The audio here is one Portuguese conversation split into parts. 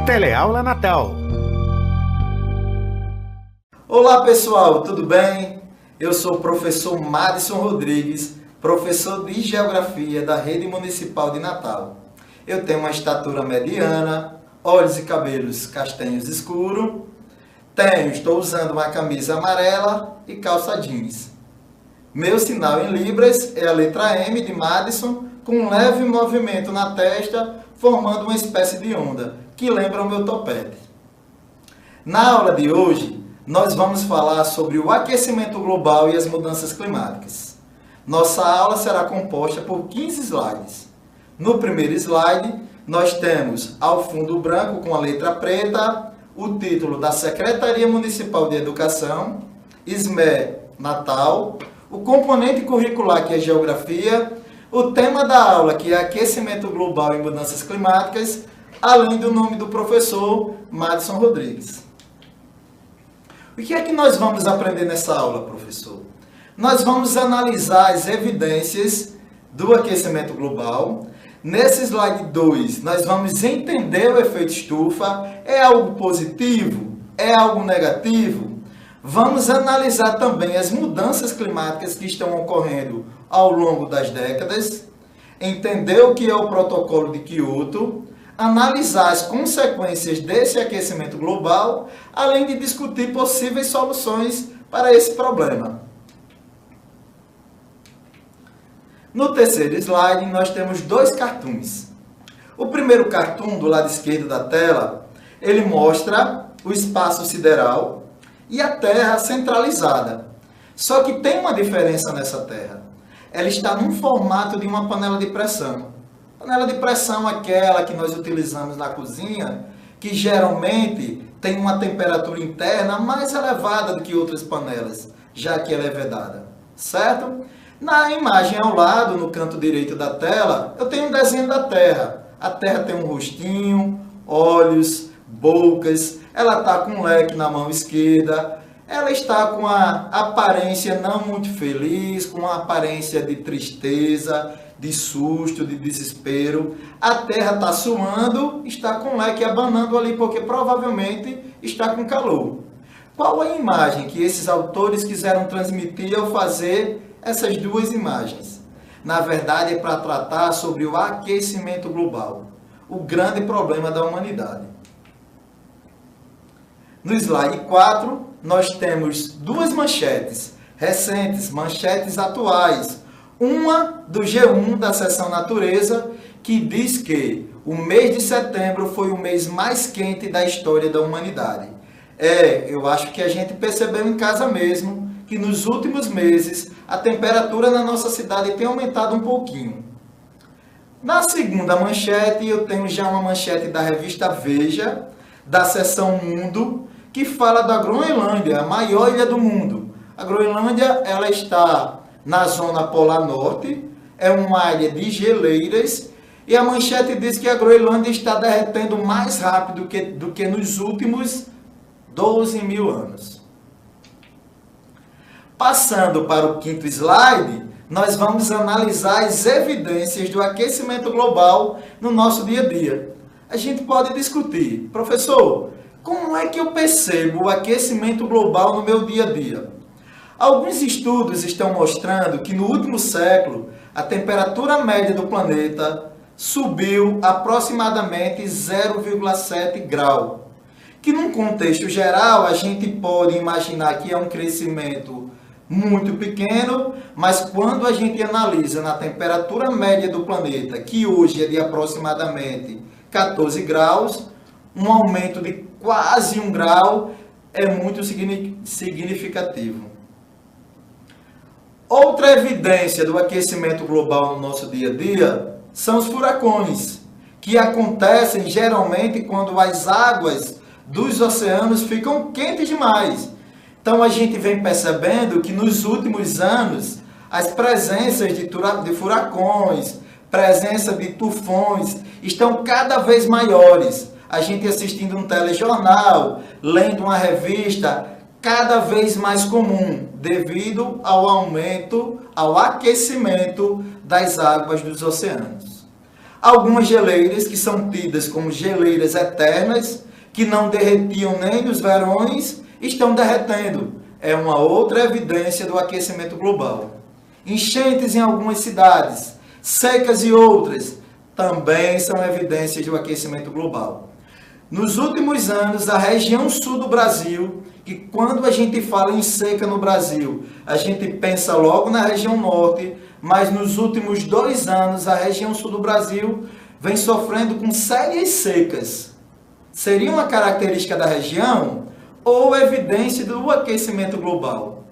Teleaula Natal. Olá pessoal, tudo bem? Eu sou o professor Madison Rodrigues, professor de Geografia da Rede Municipal de Natal. Eu tenho uma estatura mediana, olhos e cabelos castanhos escuros, estou usando uma camisa amarela e calça jeans. Meu sinal em libras é a letra M de Madison, com um leve movimento na testa, formando uma espécie de onda, que lembra o meu topete. Na aula de hoje, nós vamos falar sobre o aquecimento global e as mudanças climáticas. Nossa aula será composta por 15 slides. No primeiro slide, nós temos ao fundo branco com a letra preta, o título da Secretaria Municipal de Educação, SME Natal, o componente curricular que é Geografia, o tema da aula que é Aquecimento Global e Mudanças Climáticas, além do nome do professor Madison Rodrigues. O que é que nós vamos aprender nessa aula, professor? Nós vamos analisar as evidências do aquecimento global. Nesse slide 2, nós vamos entender o efeito estufa. É algo positivo? É algo negativo? Vamos analisar também as mudanças climáticas que estão ocorrendo ao longo das décadas, entender o que é o protocolo de Kyoto, analisar as consequências desse aquecimento global, além de discutir possíveis soluções para esse problema. No terceiro slide, nós temos dois cartoons. O primeiro cartoon, do lado esquerdo da tela, ele mostra o espaço sideral e a Terra centralizada. Só que tem uma diferença nessa Terra. Ela está num formato de uma panela de pressão. Panela de pressão é aquela que nós utilizamos na cozinha, que geralmente tem uma temperatura interna mais elevada do que outras panelas, já que ela é vedada, certo? Na imagem ao lado, no canto direito da tela, eu tenho um desenho da Terra. A Terra tem um rostinho, olhos, bocas, ela está com um leque na mão esquerda, ela está com a aparência não muito feliz, com a aparência de tristeza, de susto, de desespero. A Terra está suando, está com o leque abanando ali, porque provavelmente está com calor. Qual a imagem que esses autores quiseram transmitir ao fazer essas duas imagens? Na verdade, é para tratar sobre o aquecimento global, o grande problema da humanidade. No slide 4, nós temos duas manchetes recentes, manchetes atuais. Uma do G1 da seção Natureza, que diz que o mês de setembro foi o mês mais quente da história da humanidade. Eu acho que a gente percebeu em casa mesmo que nos últimos meses a temperatura na nossa cidade tem aumentado um pouquinho. Na segunda manchete, eu tenho já uma manchete da revista Veja, da seção Mundo, que fala da Groenlândia, a maior ilha do mundo. A Groenlândia, ela está na zona polar norte, é uma ilha de geleiras, e a manchete diz que a Groenlândia está derretendo mais rápido do que nos últimos 12 mil anos. Passando para o quinto slide, nós vamos analisar as evidências do aquecimento global no nosso dia a dia. A gente pode discutir, professor, como é que eu percebo o aquecimento global no meu dia a dia? Alguns estudos estão mostrando que no último século, a temperatura média do planeta subiu aproximadamente 0,7 grau, que num contexto geral a gente pode imaginar que é um crescimento muito pequeno, mas quando a gente analisa na temperatura média do planeta, que hoje é de aproximadamente 14 graus, um aumento de quase 1 grau é muito significativo. Outra evidência do aquecimento global no nosso dia a dia são os furacões, que acontecem geralmente quando as águas dos oceanos ficam quentes demais. Então a gente vem percebendo que nos últimos anos as presenças de furacões, presença de tufões estão cada vez maiores. A gente assistindo um telejornal, lendo uma revista, cada vez mais comum, devido ao aquecimento das águas dos oceanos. Algumas geleiras, que são tidas como geleiras eternas, que não derretiam nem nos verões, estão derretendo. É uma outra evidência do aquecimento global. Enchentes em algumas cidades, secas em outras, também são evidências do aquecimento global. Nos últimos anos, a região sul do Brasil, que quando a gente fala em seca no Brasil, a gente pensa logo na região norte, mas nos últimos 2 anos, a região sul do Brasil vem sofrendo com sérias secas. Seria uma característica da região ou evidência do aquecimento global?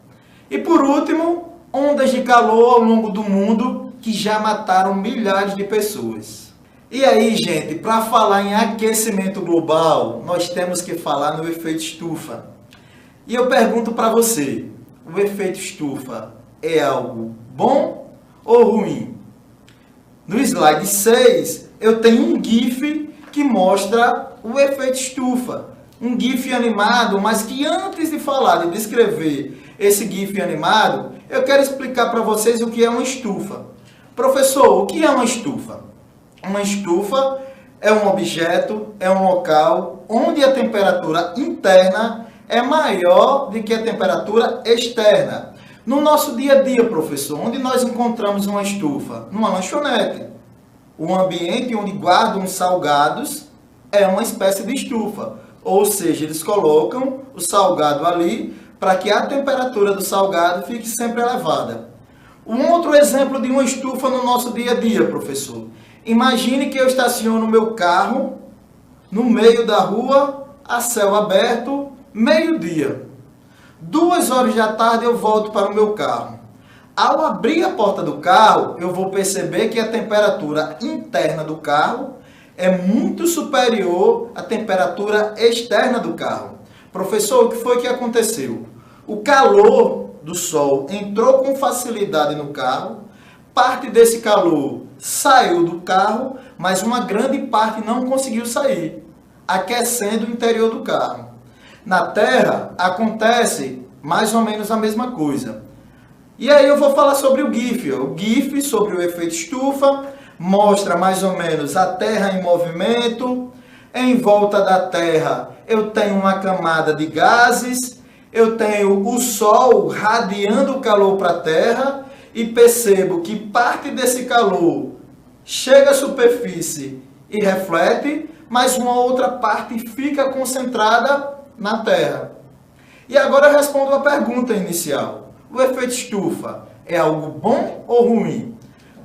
E por último, ondas de calor ao longo do mundo que já mataram milhares de pessoas. E aí, gente, para falar em aquecimento global, nós temos que falar no efeito estufa. E eu pergunto para você, o efeito estufa é algo bom ou ruim? No slide 6, eu tenho um GIF que mostra o efeito estufa. Um GIF animado, mas que antes de falar, de descrever esse GIF animado, eu quero explicar para vocês o que é uma estufa. Professor, o que é uma estufa? Uma estufa é um objeto, é um local onde a temperatura interna é maior do que a temperatura externa. No nosso dia a dia, professor, onde nós encontramos uma estufa? Numa lanchonete. O ambiente onde guardam salgados é uma espécie de estufa. Ou seja, eles colocam o salgado ali para que a temperatura do salgado fique sempre elevada. Um outro exemplo de uma estufa no nosso dia a dia, professor. Imagine que eu estaciono meu carro no meio da rua, a céu aberto, meio-dia. 2 horas da tarde eu volto para o meu carro. Ao abrir a porta do carro, eu vou perceber que a temperatura interna do carro é muito superior à temperatura externa do carro. Professor, o que foi que aconteceu? O calor do sol entrou com facilidade no carro, parte desse calor saiu do carro, mas uma grande parte não conseguiu sair, aquecendo o interior do carro. Na Terra acontece mais ou menos a mesma coisa. E aí eu vou falar sobre o GIF. O GIF sobre o efeito estufa mostra mais ou menos a Terra em movimento. Em volta da Terra eu tenho uma camada de gases, eu tenho o Sol radiando o calor para a Terra e percebo que parte desse calor chega à superfície e reflete, mas uma outra parte fica concentrada na Terra. E agora eu respondo a pergunta inicial. O efeito estufa é algo bom ou ruim?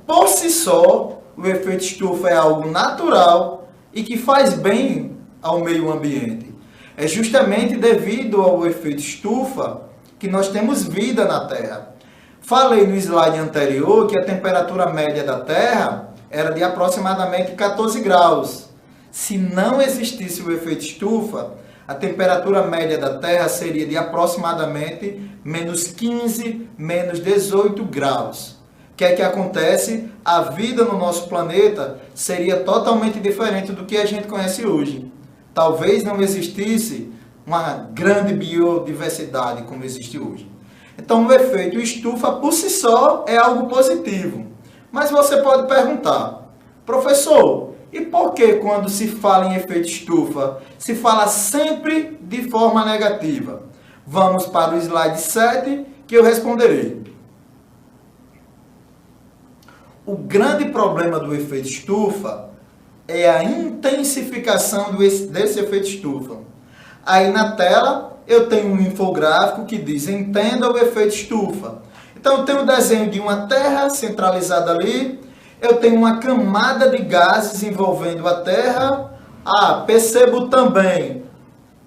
Por si só, o efeito estufa é algo natural e que faz bem ao meio ambiente. É justamente devido ao efeito estufa que nós temos vida na Terra. Falei no slide anterior que a temperatura média da Terra era de aproximadamente 14 graus. Se não existisse o efeito estufa, a temperatura média da Terra seria de aproximadamente menos 15, menos 18 graus. O que é que acontece? A vida no nosso planeta seria totalmente diferente do que a gente conhece hoje. Talvez não existisse uma grande biodiversidade como existe hoje. Então, o efeito estufa por si só é algo positivo. Mas você pode perguntar, professor, e por que quando se fala em efeito estufa, se fala sempre de forma negativa? Vamos para o slide 7 que eu responderei. O grande problema do efeito estufa é a intensificação desse efeito estufa. Aí na tela eu tenho um infográfico que diz, entenda o efeito estufa. Então eu tenho o desenho de uma Terra centralizada ali, eu tenho uma camada de gases envolvendo a Terra. Percebo também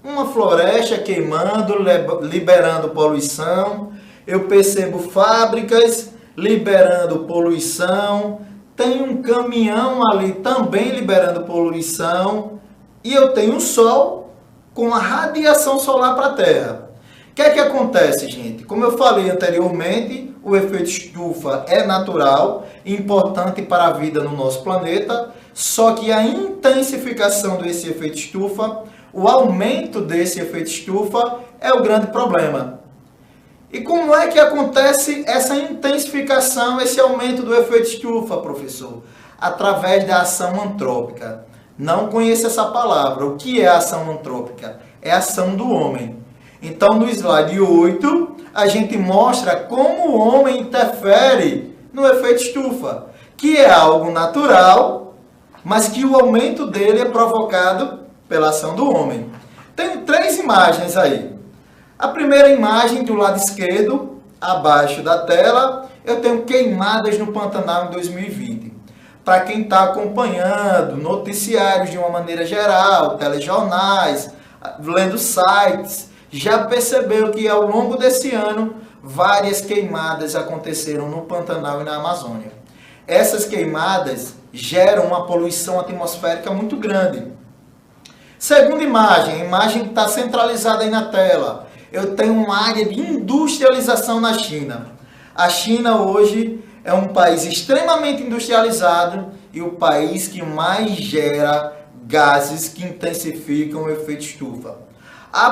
uma floresta queimando, liberando poluição. Eu percebo fábricas liberando poluição. Tem um caminhão ali também liberando poluição. E eu tenho o Sol com a radiação solar para a Terra. O que é que acontece, gente? Como eu falei anteriormente, o efeito estufa é natural, importante para a vida no nosso planeta, só que a intensificação desse efeito estufa, o aumento desse efeito estufa é o grande problema. E como é que acontece essa intensificação, esse aumento do efeito estufa, professor? através da ação antrópica. Não conheço essa palavra. O que é ação antrópica? É a ação do homem. Então, no slide 8, a gente mostra como o homem interfere no efeito estufa, que é algo natural, mas que o aumento dele é provocado pela ação do homem. Tem 3 imagens aí. A primeira imagem do lado esquerdo, abaixo da tela, eu tenho queimadas no Pantanal em 2020. Para quem está acompanhando noticiários de uma maneira geral, telejornais, lendo sites, já percebeu que ao longo desse ano várias queimadas aconteceram no Pantanal e na Amazônia. Essas queimadas geram uma poluição atmosférica muito grande. Segunda imagem, a imagem está centralizada aí na tela. Eu tenho uma área de industrialização na China. A China hoje é um país extremamente industrializado e o país que mais gera gases que intensificam o efeito estufa.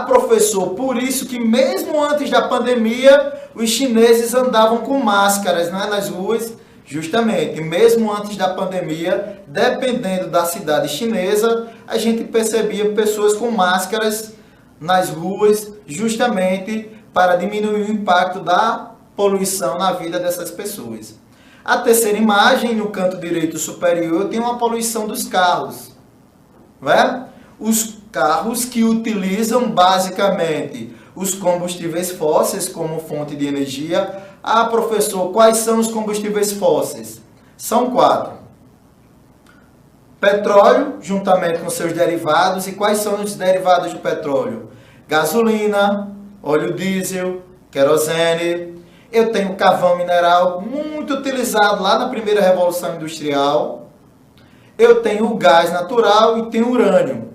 Professor, por isso que mesmo antes da pandemia, os chineses andavam com máscaras, né, nas ruas, justamente, mesmo antes da pandemia, dependendo da cidade chinesa, a gente percebia pessoas com máscaras nas ruas, justamente para diminuir o impacto da poluição na vida dessas pessoas. A terceira imagem, no canto direito superior, tem uma poluição dos carros. Né? Os carros que utilizam basicamente os combustíveis fósseis como fonte de energia. Professor, quais são os combustíveis fósseis? São 4. Petróleo, juntamente com seus derivados. E quais são os derivados do petróleo? Gasolina, óleo diesel, querosene. Eu tenho carvão mineral, muito utilizado lá na primeira Revolução Industrial. Eu tenho o gás natural e tenho urânio.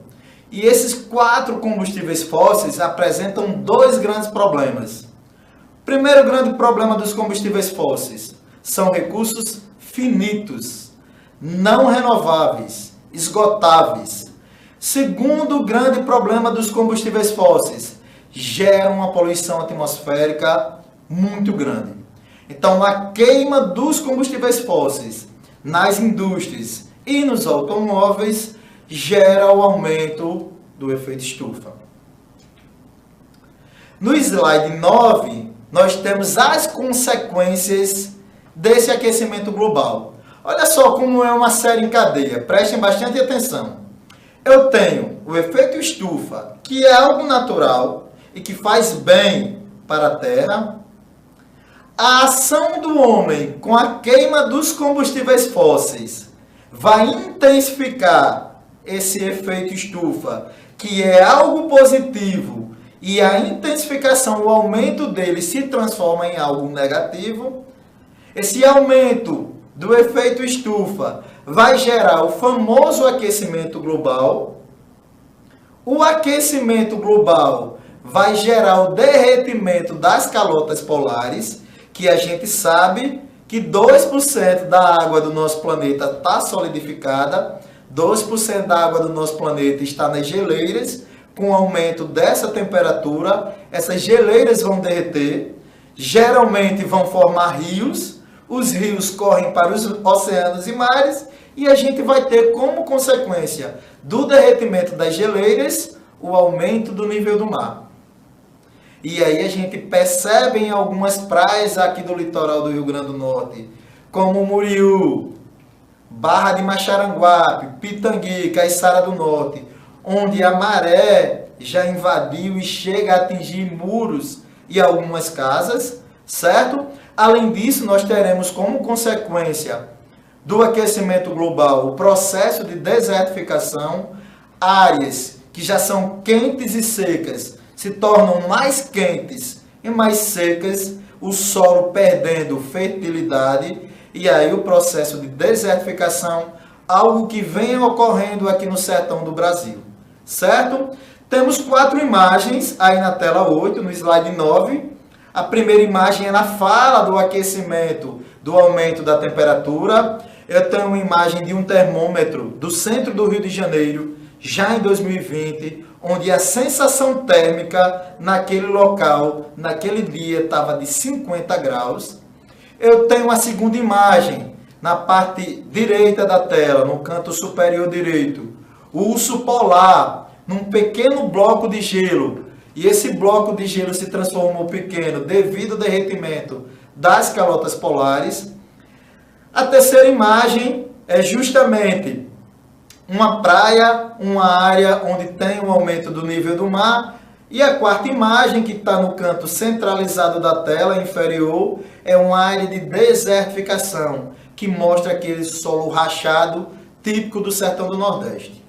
E esses 4 combustíveis fósseis apresentam 2 grandes problemas. O primeiro grande problema dos combustíveis fósseis são recursos finitos, não renováveis, esgotáveis. Segundo grande problema dos combustíveis fósseis, geram uma poluição atmosférica muito grande. Então, a queima dos combustíveis fósseis nas indústrias e nos automóveis gera o aumento do efeito estufa. No slide 9, nós temos as consequências desse aquecimento global. Olha só como é uma série em cadeia, prestem bastante atenção. Eu tenho o efeito estufa, que é algo natural e que faz bem para a Terra. A ação do homem com a queima dos combustíveis fósseis vai intensificar esse efeito estufa, que é algo positivo, e a intensificação, o aumento dele se transforma em algo negativo. Esse aumento do efeito estufa vai gerar o famoso aquecimento global. O aquecimento global vai gerar o derretimento das calotas polares, que a gente sabe que 2% da água do nosso planeta está solidificada, 2% da água do nosso planeta está nas geleiras. Com o aumento dessa temperatura, essas geleiras vão derreter, geralmente vão formar rios, os rios correm para os oceanos e mares, e a gente vai ter como consequência do derretimento das geleiras o aumento do nível do mar. E aí a gente percebe em algumas praias aqui do litoral do Rio Grande do Norte, como Muriú, Barra de Macharanguape, Pitangui, Caiçara do Norte, onde a maré já invadiu e chega a atingir muros e algumas casas, certo? Além disso, nós teremos como consequência do aquecimento global o processo de desertificação, áreas que já são quentes e secas se tornam mais quentes e mais secas, o solo perdendo fertilidade, e aí o processo de desertificação, algo que vem ocorrendo aqui no sertão do Brasil, certo? Temos 4 imagens aí na tela 8, no slide 9. A primeira imagem ela fala do aquecimento, do aumento da temperatura. Eu tenho uma imagem de um termômetro do centro do Rio de Janeiro, já em 2020, onde a sensação térmica naquele local, naquele dia, estava de 50 graus. Eu tenho a segunda imagem, na parte direita da tela, no canto superior direito, o urso polar, num pequeno bloco de gelo, e esse bloco de gelo se transformou pequeno devido ao derretimento das calotas polares. A terceira imagem é justamente uma praia, uma área onde tem um aumento do nível do mar. E a quarta imagem, que está no canto centralizado da tela inferior, é uma área de desertificação, que mostra aquele solo rachado típico do sertão do Nordeste.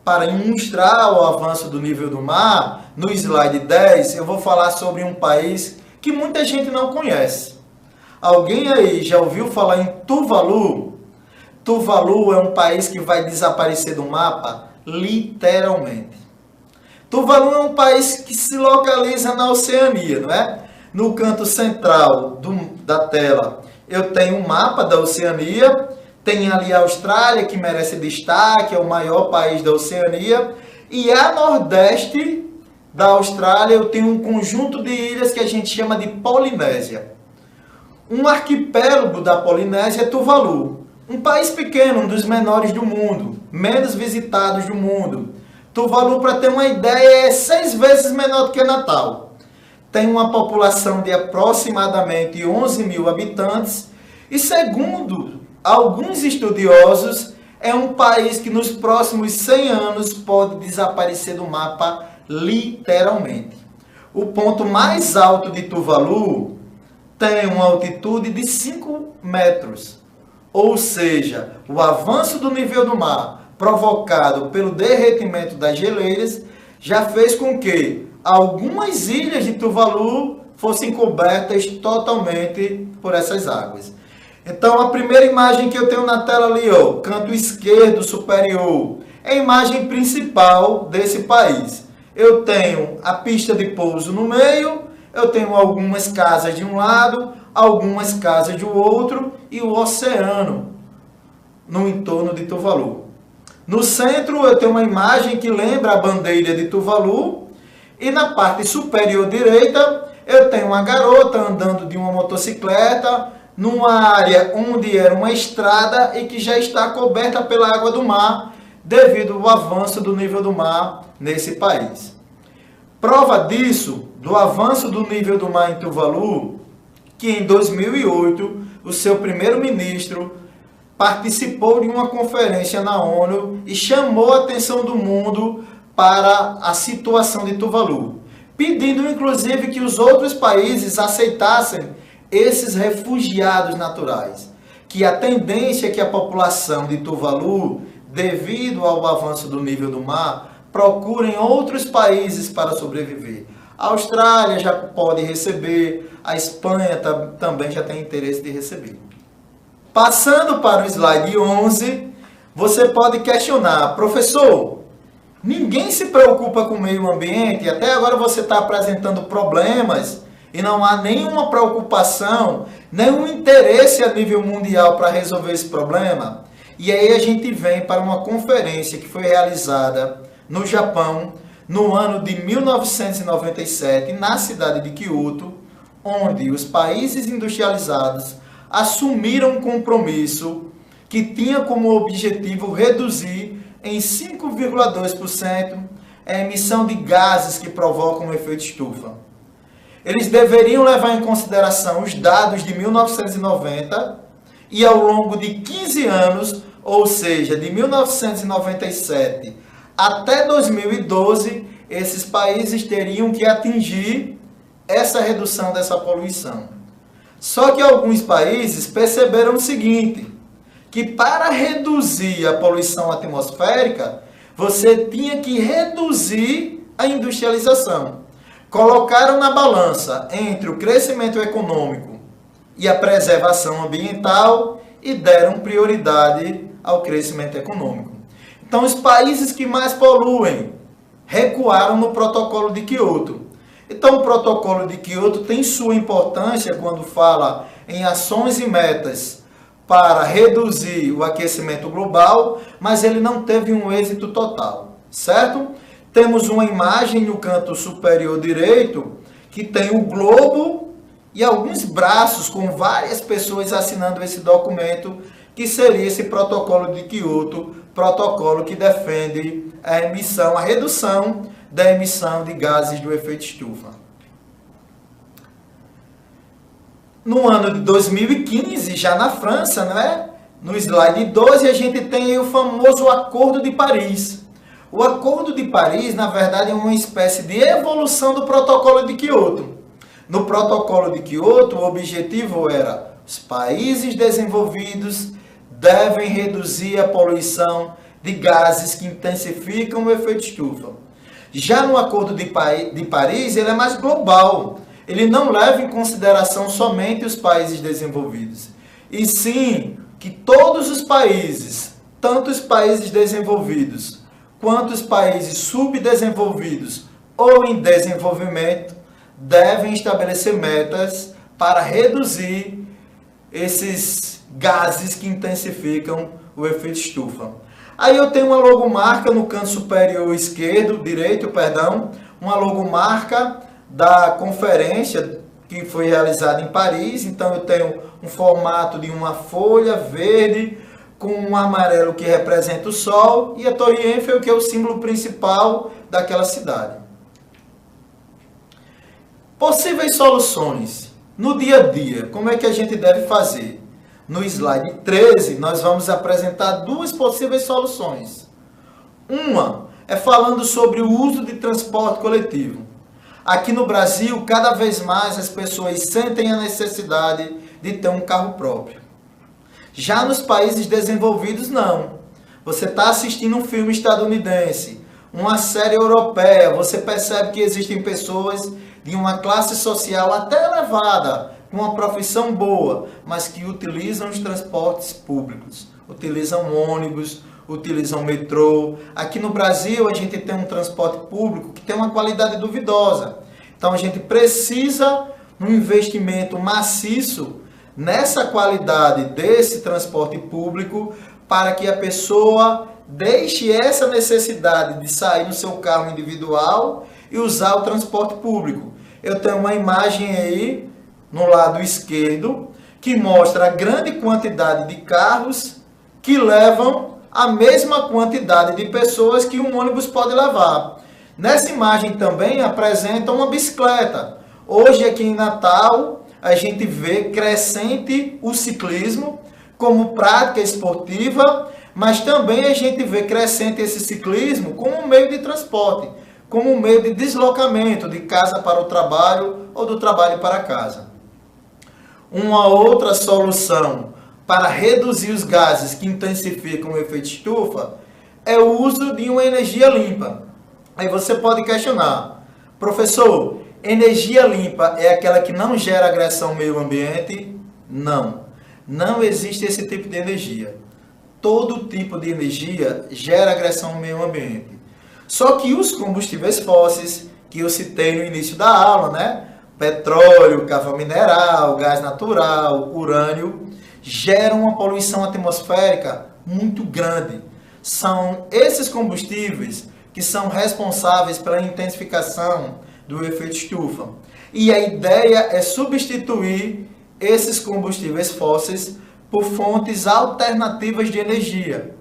Para ilustrar o avanço do nível do mar, no slide 10, eu vou falar sobre um país que muita gente não conhece. Alguém aí já ouviu falar em Tuvalu? Tuvalu é um país que vai desaparecer do mapa, literalmente. Tuvalu é um país que se localiza na Oceania, não é? No canto central da tela, eu tenho um mapa da Oceania. Tem ali a Austrália, que merece destaque, é o maior país da Oceania. E a nordeste da Austrália, eu tenho um conjunto de ilhas que a gente chama de Polinésia. Um arquipélago da Polinésia é Tuvalu. Um país pequeno, um dos menores do mundo, menos visitados do mundo. Tuvalu, para ter uma ideia, é 6 vezes menor do que Natal. Tem uma população de aproximadamente 11 mil habitantes. E segundo alguns estudiosos, é um país que nos próximos 100 anos pode desaparecer do mapa literalmente. O ponto mais alto de Tuvalu tem uma altitude de 5 metros. Ou seja, o avanço do nível do mar provocado pelo derretimento das geleiras já fez com que algumas ilhas de Tuvalu fossem cobertas totalmente por essas águas. Então, a primeira imagem que eu tenho na tela ali, ó, canto esquerdo superior, é a imagem principal desse país. Eu tenho a pista de pouso no meio, eu tenho algumas casas de um lado, algumas casas do outro e o oceano no entorno de Tuvalu. No centro, eu tenho uma imagem que lembra a bandeira de Tuvalu e na parte superior direita, eu tenho uma garota andando de uma motocicleta numa área onde era uma estrada e que já está coberta pela água do mar devido ao avanço do nível do mar nesse país. Prova disso, do avanço do nível do mar em Tuvalu, que em 2008 o seu primeiro-ministro participou de uma conferência na ONU e chamou a atenção do mundo para a situação de Tuvalu, pedindo inclusive que os outros países aceitassem esses refugiados naturais, que a tendência é que a população de Tuvalu, devido ao avanço do nível do mar, procurem outros países para sobreviver. A Austrália já pode receber, a Espanha também já tem interesse de receber. Passando para o slide 11, você pode questionar, professor, ninguém se preocupa com o meio ambiente, até agora você está apresentando problemas e não há nenhuma preocupação, nenhum interesse a nível mundial para resolver esse problema. E aí a gente vem para uma conferência que foi realizada no Japão, no ano de 1997, na cidade de Kyoto, onde os países industrializados assumiram um compromisso que tinha como objetivo reduzir em 5,2% a emissão de gases que provocam o efeito estufa. Eles deveriam levar em consideração os dados de 1990 e ao longo de 15 anos, ou seja, de 1997 até 2012, esses países teriam que atingir essa redução dessa poluição. Só que alguns países perceberam o seguinte, que para reduzir a poluição atmosférica, você tinha que reduzir a industrialização. Colocaram na balança entre o crescimento econômico e a preservação ambiental e deram prioridade ao crescimento econômico. Então, os países que mais poluem recuaram no protocolo de Kyoto. Então, o protocolo de Kyoto tem sua importância quando fala em ações e metas para reduzir o aquecimento global, mas ele não teve um êxito total, certo? Temos uma imagem no canto superior direito que tem o globo e alguns braços com várias pessoas assinando esse documento, que seria esse protocolo de Kyoto, protocolo que defende a redução da emissão de gases do efeito estufa. No ano de 2015, já na França, né? No slide 12, a gente tem o famoso Acordo de Paris. O Acordo de Paris, na verdade, é uma espécie de evolução do Protocolo de Kyoto. No Protocolo de Kyoto, o objetivo era: os países desenvolvidos devem reduzir a poluição de gases que intensificam o efeito estufa. Já no Acordo de Paris, ele é mais global. Ele não leva em consideração somente os países desenvolvidos, e sim que todos os países, tanto os países desenvolvidos quanto os países subdesenvolvidos ou em desenvolvimento, devem estabelecer metas para reduzir esses gases que intensificam o efeito estufa. Aí eu tenho uma logomarca no canto superior direito, uma logomarca da conferência que foi realizada em Paris. Então eu tenho um formato de uma folha verde com um amarelo que representa o sol e a Torre Eiffel, que é o símbolo principal daquela cidade. Possíveis soluções no dia a dia, como é que a gente deve fazer? No slide 13, nós vamos apresentar duas possíveis soluções. Uma é falando sobre o uso de transporte coletivo. Aqui no Brasil, cada vez mais as pessoas sentem a necessidade de ter um carro próprio. Já nos países desenvolvidos, não. Você está assistindo um filme estadunidense, uma série europeia, você percebe que existem pessoas de uma classe social até elevada, com uma profissão boa, mas que utilizam os transportes públicos, utilizam ônibus, utilizam metrô. Aqui no Brasil a gente tem um transporte público que tem uma qualidade duvidosa. Então a gente precisa um investimento maciço nessa qualidade desse transporte público para que a pessoa deixe essa necessidade de sair no seu carro individual e usar o transporte público. Eu tenho uma imagem aí no lado esquerdo que mostra a grande quantidade de carros que levam a mesma quantidade de pessoas que um ônibus pode levar. Nessa imagem também apresenta uma bicicleta. Hoje aqui em Natal a gente vê crescente o ciclismo como prática esportiva, mas também a gente vê crescente esse ciclismo como um meio de transporte, como um meio de deslocamento de casa para o trabalho ou do trabalho para casa. Uma outra solução para reduzir os gases que intensificam o efeito estufa é o uso de uma energia limpa. Aí você pode questionar: professor, energia limpa é aquela que não gera agressão ao meio ambiente? Não, não existe esse tipo de energia. Todo tipo de energia gera agressão ao meio ambiente. Só que os combustíveis fósseis, que eu citei no início da aula, né? Petróleo, carvão mineral, gás natural, urânio, geram uma poluição atmosférica muito grande. São esses combustíveis que são responsáveis pela intensificação do efeito estufa. E a ideia é substituir esses combustíveis fósseis por fontes alternativas de energia.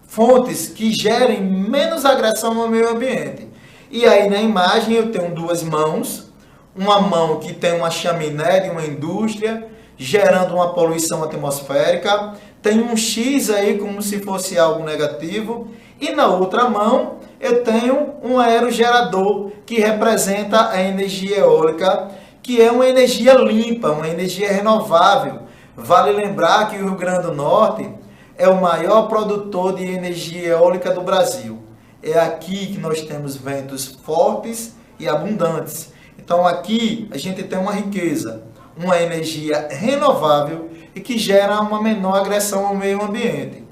Fontes que gerem menos agressão ao meio ambiente. E aí na imagem eu tenho duas mãos. Uma mão que tem uma chaminé de uma indústria, gerando uma poluição atmosférica. Tem um X aí como se fosse algo negativo. E na outra mão eu tenho um aerogerador que representa a energia eólica, que é uma energia limpa, uma energia renovável. Vale lembrar que o Rio Grande do Norte é o maior produtor de energia eólica do Brasil. É aqui que nós temos ventos fortes e abundantes. Então aqui a gente tem uma riqueza, uma energia renovável e que gera uma menor agressão ao meio ambiente.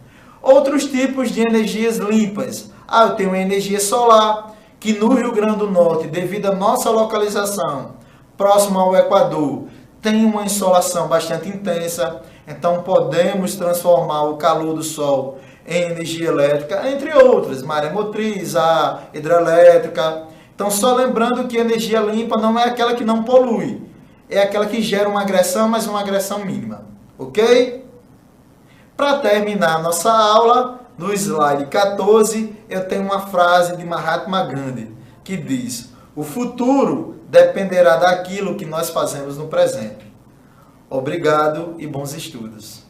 Outros tipos de energias limpas. Eu tenho a energia solar, que no Rio Grande do Norte, devido à nossa localização próximo ao Equador, tem uma insolação bastante intensa. Então podemos transformar o calor do sol em energia elétrica, entre outras, maremotriz, a hidrelétrica. Então só lembrando que energia limpa não é aquela que não polui. é aquela que gera uma agressão, mas uma agressão mínima. Ok? Para terminar a nossa aula, no slide 14, eu tenho uma frase de Mahatma Gandhi, que diz: o futuro dependerá daquilo que nós fazemos no presente. Obrigado e bons estudos.